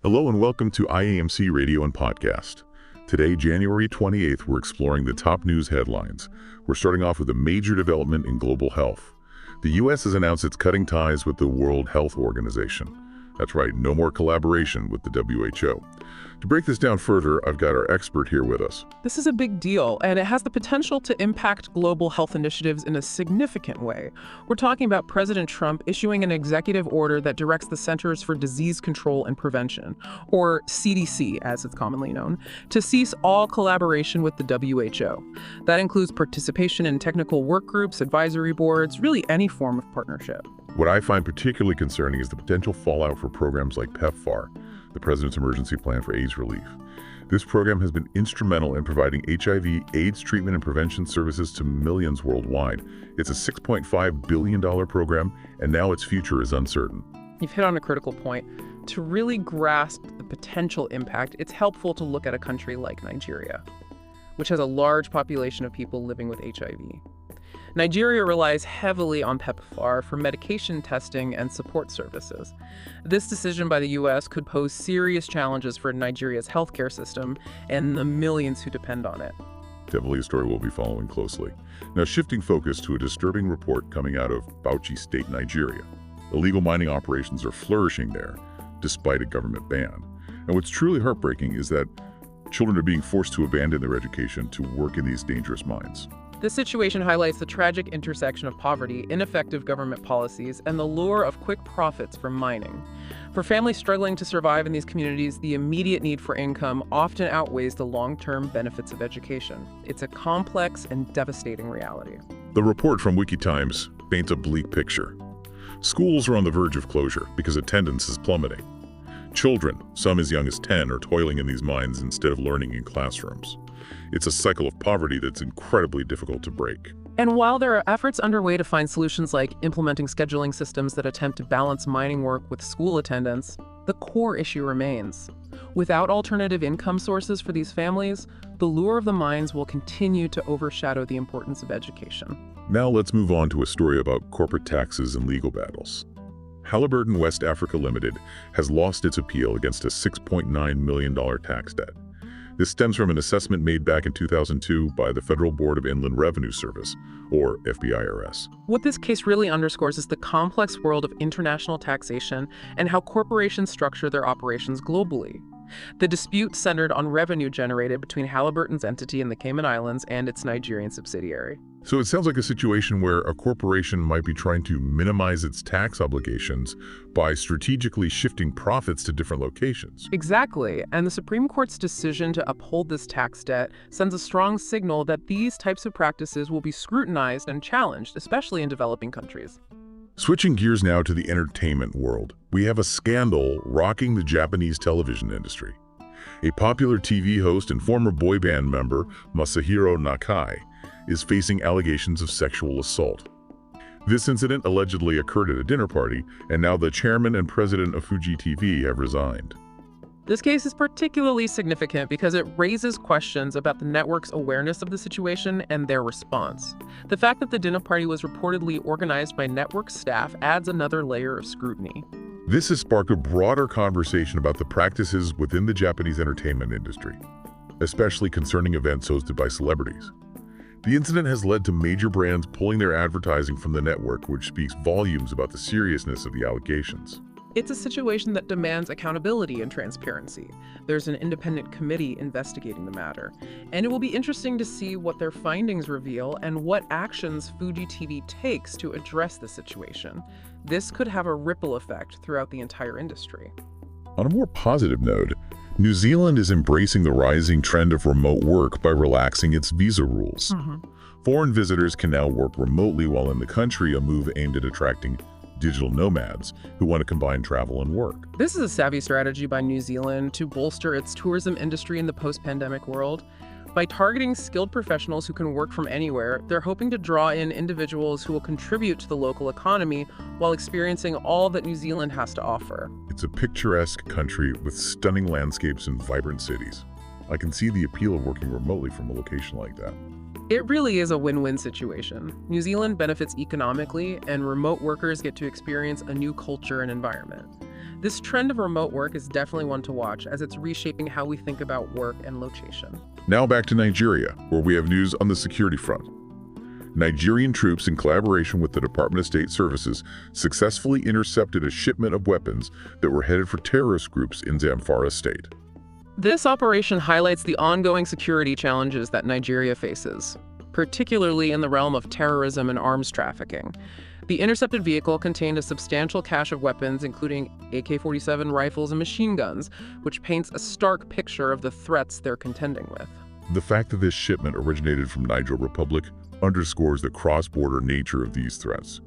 Hello and welcome to IAMC Radio and Podcast. Today, January 28th, we're exploring the top news headlines. We're starting off with a major development in global health. The U.S. has announced it's cutting ties with the World Health Organization. That's right, no more collaboration with the WHO. To break this down further, I've got our expert here with us. This is a big deal, and it has the potential to impact global health initiatives in a significant way. We're talking about President Trump issuing an executive order that directs the Centers for Disease Control and Prevention, or CDC as it's commonly known, to cease all collaboration with the WHO. That includes participation in technical work groups, advisory boards, really any form of partnership. What I find particularly concerning is the potential fallout for programs like PEPFAR, the President's Emergency Plan for AIDS Relief. This program has been instrumental in providing HIV/AIDS treatment and prevention services to millions worldwide. It's a $6.5 billion program, and now its future is uncertain. You've hit on a critical point. To really grasp the potential impact, it's helpful to look at a country like Nigeria, which has a large population of people living with HIV. Nigeria relies heavily on PEPFAR for medication testing and support services. This decision by the U.S. could pose serious challenges for Nigeria's healthcare system and the millions who depend on it. Definitely a story we'll be following closely. Now, shifting focus to a disturbing report coming out of Bauchi State, Nigeria. Illegal mining operations are flourishing there, despite a government ban. And what's truly heartbreaking is that children are being forced to abandon their education to work in these dangerous mines. This situation highlights the tragic intersection of poverty, ineffective government policies, and the lure of quick profits from mining. For families struggling to survive in these communities, the immediate need for income often outweighs the long-term benefits of education. It's a complex and devastating reality. The report from WikiTimes paints a bleak picture. Schools are on the verge of closure because attendance is plummeting. Children, some as young as 10, are toiling in these mines instead of learning in classrooms. It's a cycle of poverty that's incredibly difficult to break. And while there are efforts underway to find solutions like implementing scheduling systems that attempt to balance mining work with school attendance, the core issue remains. Without alternative income sources for these families, the lure of the mines will continue to overshadow the importance of education. Now let's move on to a story about corporate taxes and legal battles. Halliburton West Africa Limited has lost its appeal against a $6.9 million tax debt. This stems from an assessment made back in 2002 by the Federal Board of Inland Revenue Service, or FBIRS. What this case really underscores is the complex world of international taxation and how corporations structure their operations globally. The dispute centered on revenue generated between Halliburton's entity in the Cayman Islands and its Nigerian subsidiary. So it sounds like a situation where a corporation might be trying to minimize its tax obligations by strategically shifting profits to different locations. Exactly, and the Supreme Court's decision to uphold this tax debt sends a strong signal that these types of practices will be scrutinized and challenged, especially in developing countries. Switching gears now to the entertainment world, we have a scandal rocking the Japanese television industry. A popular TV host and former boy band member, Masahiro Nakai, is facing allegations of sexual assault. This incident allegedly occurred at a dinner party, and now the chairman and president of Fuji TV have resigned. This case is particularly significant because it raises questions about the network's awareness of the situation and their response. The fact that the dinner party was reportedly organized by network staff adds another layer of scrutiny. This has sparked a broader conversation about the practices within the Japanese entertainment industry, especially concerning events hosted by celebrities. The incident has led to major brands pulling their advertising from the network, which speaks volumes about the seriousness of the allegations. It's a situation that demands accountability and transparency. There's an independent committee investigating the matter, and it will be interesting to see what their findings reveal and what actions Fuji TV takes to address the situation. This could have a ripple effect throughout the entire industry. On a more positive note, New Zealand is embracing the rising trend of remote work by relaxing its visa rules. Foreign visitors can now work remotely while in the country, a move aimed at attracting digital nomads who want to combine travel and work. This is a savvy strategy by New Zealand to bolster its tourism industry in the post-pandemic world. By targeting skilled professionals who can work from anywhere, they're hoping to draw in individuals who will contribute to the local economy while experiencing all that New Zealand has to offer. It's a picturesque country with stunning landscapes and vibrant cities. I can see the appeal of working remotely from a location like that. It really is a win-win situation. New Zealand benefits economically, and remote workers get to experience a new culture and environment. This trend of remote work is definitely one to watch, as it's reshaping how we think about work and location. Now back to Nigeria, where we have news on the security front. Nigerian troops, in collaboration with the Department of State Services, successfully intercepted a shipment of weapons that were headed for terrorist groups in Zamfara State. This operation highlights the ongoing security challenges that Nigeria faces, particularly in the realm of terrorism and arms trafficking. The intercepted vehicle contained a substantial cache of weapons, including AK-47 rifles and machine guns, which paints a stark picture of the threats they're contending with. The fact that this shipment originated from Niger Republic underscores the cross-border nature of these threats.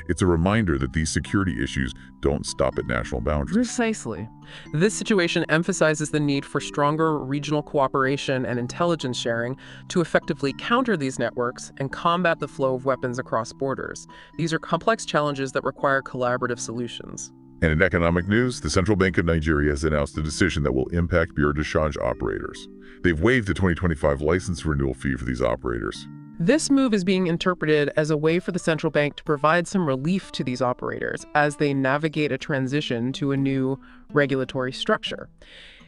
It's a reminder that these security issues don't stop at national boundaries. Precisely. This situation emphasizes the need for stronger regional cooperation and intelligence sharing to effectively counter these networks and combat the flow of weapons across borders. These are complex challenges that require collaborative solutions. And in economic news, the Central Bank of Nigeria has announced a decision that will impact bureau de change operators. They've waived the 2025 license renewal fee for these operators. This move is being interpreted as a way for the central bank to provide some relief to these operators as they navigate a transition to a new regulatory structure.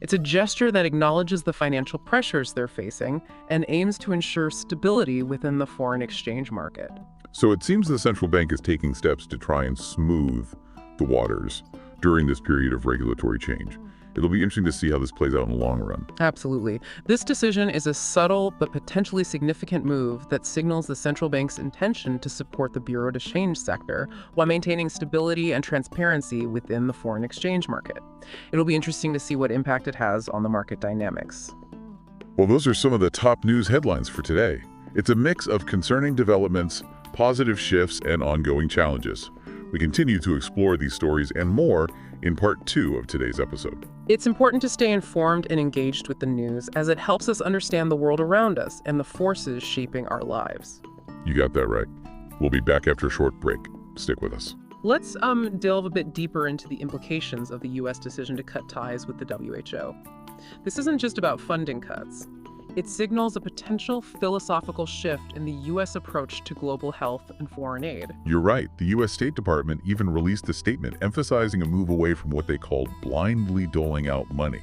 It's a gesture that acknowledges the financial pressures they're facing and aims to ensure stability within the foreign exchange market. So it seems the central bank is taking steps to try and smooth the waters during this period of regulatory change. It'll be interesting to see how this plays out in the long run. Absolutely. This decision is a subtle but potentially significant move that signals the central bank's intention to support the bureau de change sector while maintaining stability and transparency within the foreign exchange market. It'll be interesting to see what impact it has on the market dynamics. Well, those are some of the top news headlines for today. It's a mix of concerning developments, positive shifts, and ongoing challenges. We continue to explore these stories and more in part 2 of today's episode. It's important to stay informed and engaged with the news as it helps us understand the world around us and the forces shaping our lives. You got that right. We'll be back after a short break. Stick with us. Let's delve a bit deeper into the implications of the U.S. decision to cut ties with the WHO. This isn't just about funding cuts. It signals a potential philosophical shift in the U.S. approach to global health and foreign aid. You're right. The U.S. State Department even released a statement emphasizing a move away from what they called blindly doling out money.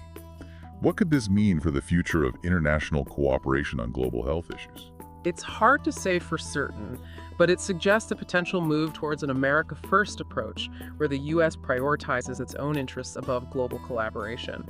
What could this mean for the future of international cooperation on global health issues? It's hard to say for certain, but it suggests a potential move towards an America First approach, where the U.S. prioritizes its own interests above global collaboration.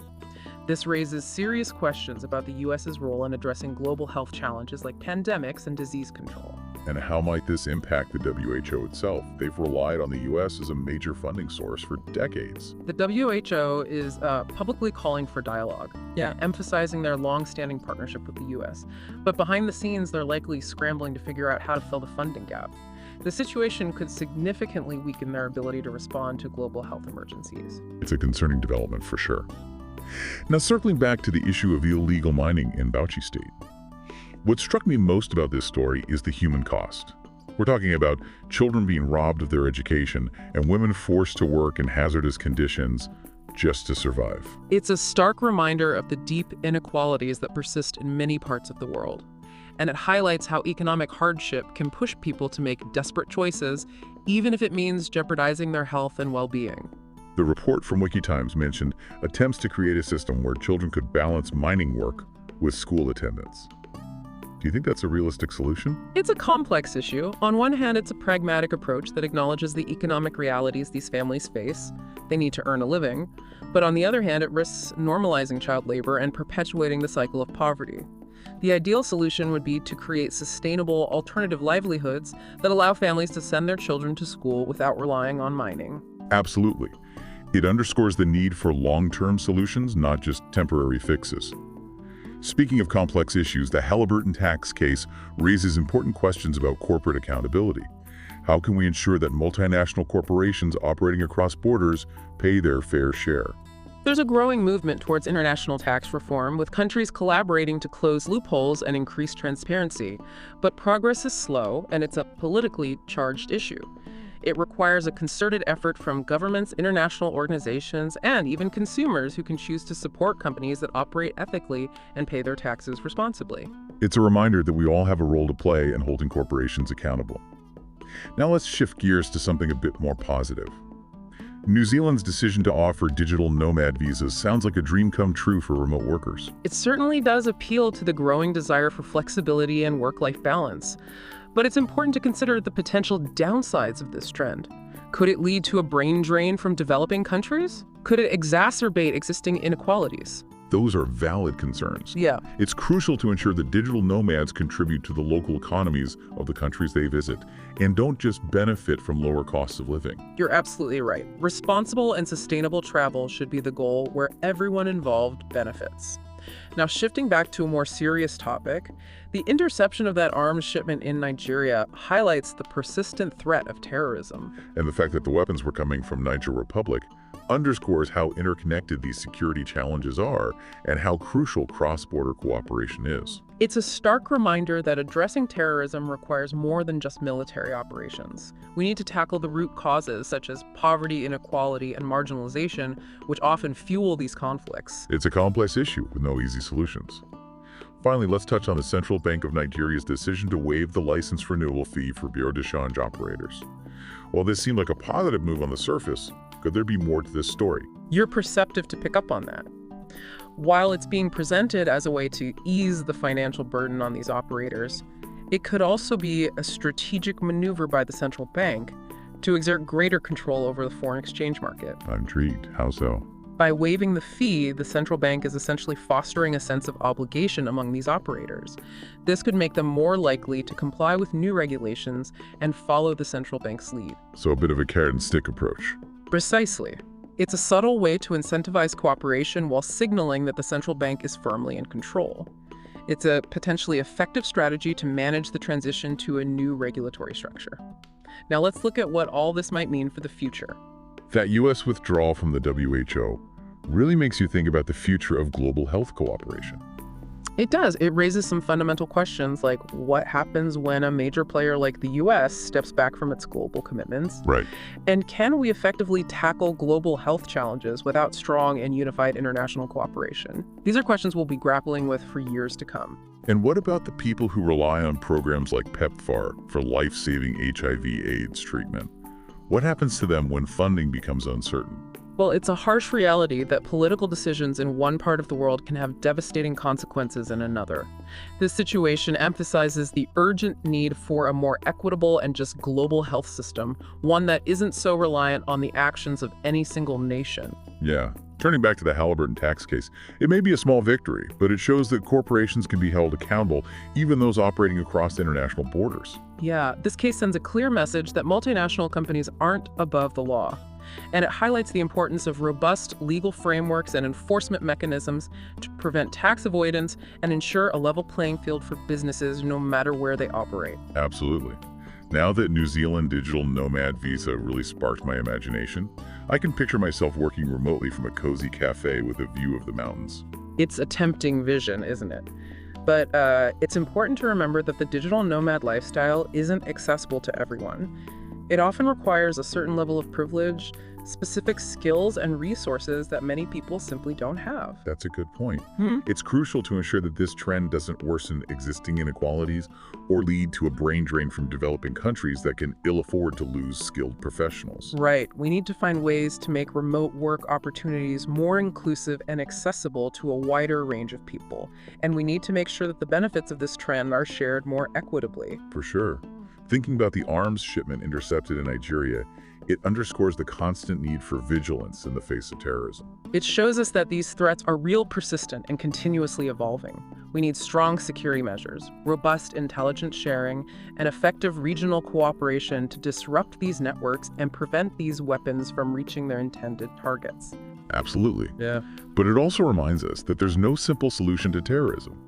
This raises serious questions about the U.S.'s role in addressing global health challenges like pandemics and disease control. And how might this impact the WHO itself? They've relied on the U.S. as a major funding source for decades. The WHO is publicly calling for dialogue, emphasizing their long-standing partnership with the U.S. But behind the scenes, they're likely scrambling to figure out how to fill the funding gap. The situation could significantly weaken their ability to respond to global health emergencies. It's a concerning development for sure. Now, circling back to the issue of illegal mining in Bauchi State, what struck me most about this story is the human cost. We're talking about children being robbed of their education and women forced to work in hazardous conditions just to survive. It's a stark reminder of the deep inequalities that persist in many parts of the world. And it highlights how economic hardship can push people to make desperate choices, even if it means jeopardizing their health and well-being. The report from WikiTimes mentioned attempts to create a system where children could balance mining work with school attendance. Do you think that's a realistic solution? It's a complex issue. On one hand, it's a pragmatic approach that acknowledges the economic realities these families face. They need to earn a living. But on the other hand, it risks normalizing child labor and perpetuating the cycle of poverty. The ideal solution would be to create sustainable alternative livelihoods that allow families to send their children to school without relying on mining. Absolutely. It underscores the need for long-term solutions, not just temporary fixes. Speaking of complex issues, the Halliburton tax case raises important questions about corporate accountability. How can we ensure that multinational corporations operating across borders pay their fair share? There's a growing movement towards international tax reform, with countries collaborating to close loopholes and increase transparency. But progress is slow, and it's a politically charged issue. It requires a concerted effort from governments, international organizations, and even consumers who can choose to support companies that operate ethically and pay their taxes responsibly. It's a reminder that we all have a role to play in holding corporations accountable. Now let's shift gears to something a bit more positive. New Zealand's decision to offer digital nomad visas sounds like a dream come true for remote workers. It certainly does appeal to the growing desire for flexibility and work-life balance. But it's important to consider the potential downsides of this trend. Could it lead to a brain drain from developing countries? Could it exacerbate existing inequalities? Those are valid concerns. Yeah. It's crucial to ensure that digital nomads contribute to the local economies of the countries they visit and don't just benefit from lower costs of living. You're absolutely right. Responsible and sustainable travel should be the goal where everyone involved benefits. Now, shifting back to a more serious topic, the interception of that arms shipment in Nigeria highlights the persistent threat of terrorism. And the fact that the weapons were coming from Niger Republic underscores how interconnected these security challenges are and how crucial cross-border cooperation is. It's a stark reminder that addressing terrorism requires more than just military operations. We need to tackle the root causes, such as poverty, inequality, and marginalization, which often fuel these conflicts. It's a complex issue with no easy solutions. Finally, let's touch on the Central Bank of Nigeria's decision to waive the license renewal fee for bureau de change operators. While this seemed like a positive move on the surface, could there be more to this story? You're perceptive to pick up on that. While it's being presented as a way to ease the financial burden on these operators, it could also be a strategic maneuver by the central bank to exert greater control over the foreign exchange market. I'm intrigued. How so? By waiving the fee, the central bank is essentially fostering a sense of obligation among these operators. This could make them more likely to comply with new regulations and follow the central bank's lead. So a bit of a carrot and stick approach. Precisely. It's a subtle way to incentivize cooperation while signaling that the central bank is firmly in control. It's a potentially effective strategy to manage the transition to a new regulatory structure. Now let's look at what all this might mean for the future. That U.S. withdrawal from the WHO really makes you think about the future of global health cooperation. It does. It raises some fundamental questions like what happens when a major player like the U.S. steps back from its global commitments? Right. And can we effectively tackle global health challenges without strong and unified international cooperation? These are questions we'll be grappling with for years to come. And what about the people who rely on programs like PEPFAR for life-saving HIV/AIDS treatment? What happens to them when funding becomes uncertain? Well, it's a harsh reality that political decisions in one part of the world can have devastating consequences in another. This situation emphasizes the urgent need for a more equitable and just global health system, one that isn't so reliant on the actions of any single nation. Yeah. Turning back to the Halliburton tax case, it may be a small victory, but it shows that corporations can be held accountable, even those operating across international borders. Yeah, this case sends a clear message that multinational companies aren't above the law. And it highlights the importance of robust legal frameworks and enforcement mechanisms to prevent tax avoidance and ensure a level playing field for businesses no matter where they operate. Absolutely. Now that New Zealand digital nomad visa really sparked my imagination, I can picture myself working remotely from a cozy cafe with a view of the mountains. It's a tempting vision, isn't it? But it's important to remember that the digital nomad lifestyle isn't accessible to everyone. It often requires a certain level of privilege, specific skills and resources that many people simply don't have. That's a good point. It's crucial to ensure that this trend doesn't worsen existing inequalities or lead to a brain drain from developing countries that can ill afford to lose skilled professionals. Right. We need to find ways to make remote work opportunities more inclusive and accessible to a wider range of people. And we need to make sure that the benefits of this trend are shared more equitably. For sure. Thinking about the arms shipment intercepted in Nigeria, it underscores the constant need for vigilance in the face of terrorism. It shows us that these threats are real, persistent, and continuously evolving. We need strong security measures, robust intelligence sharing, and effective regional cooperation to disrupt these networks and prevent these weapons from reaching their intended targets. Absolutely. Yeah. But it also reminds us that there's no simple solution to terrorism.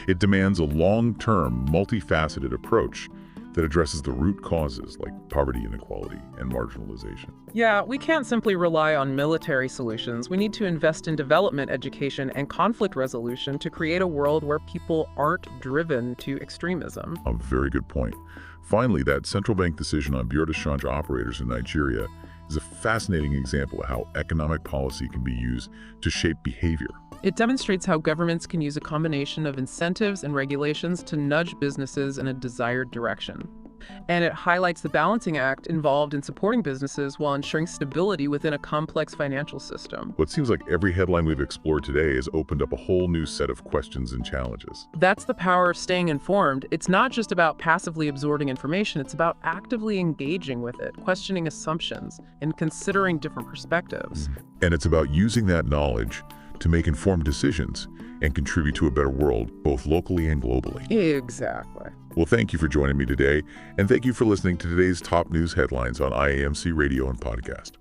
It demands a long-term, multifaceted approach that addresses the root causes like poverty, inequality, and marginalization. Yeah, we can't simply rely on military solutions. We need to invest in development, education, and conflict resolution to create a world where people aren't driven to extremism. A very good point. Finally, that central bank decision on bureau de change operators in Nigeria is a fascinating example of how economic policy can be used to shape behavior. It demonstrates how governments can use a combination of incentives and regulations to nudge businesses in a desired direction. And it highlights the balancing act involved in supporting businesses while ensuring stability within a complex financial system. What seems like every headline we've explored today has opened up a whole new set of questions and challenges. That's the power of staying informed. It's not just about passively absorbing information, it's about actively engaging with it, questioning assumptions, and considering different perspectives. And it's about using that knowledge to make informed decisions and contribute to a better world, both locally and globally. Exactly. Well, thank you for joining me today, and thank you for listening to today's top news headlines on IAMC Radio and Podcast.